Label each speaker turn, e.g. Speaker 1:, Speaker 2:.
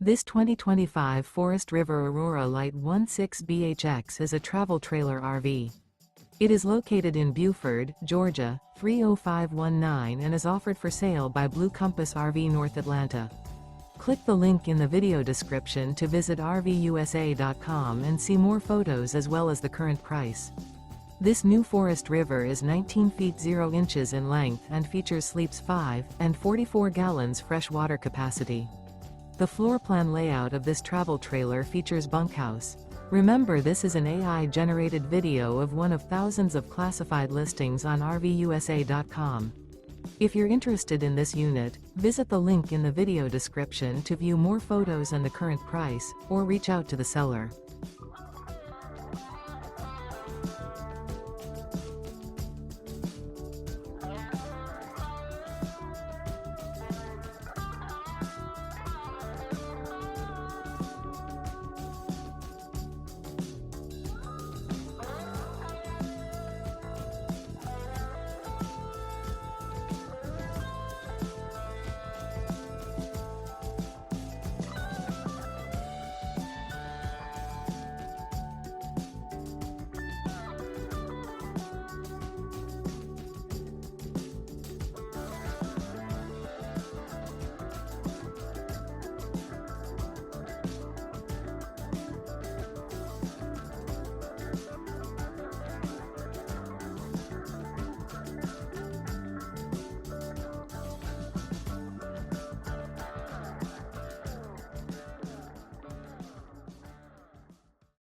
Speaker 1: This 2025 Forest River Aurora Light 16BHX is a travel trailer RV. It is located in Buford, Georgia, 30519 and is offered for sale by Blue Compass RV North Atlanta. Click the link in the video description to visit RVUSA.com and see more photos as well as the current price. This new Forest River is 19 feet 0 inches in length and features sleeps 5 and 44 gallons fresh water capacity. The floor plan layout of this travel trailer features bunkhouse. Remember, this is an AI-generated video of one of thousands of classified listings on RVUSA.com. If you're interested in this unit, visit the link in the video description to view more photos and the current price, or reach out to the seller.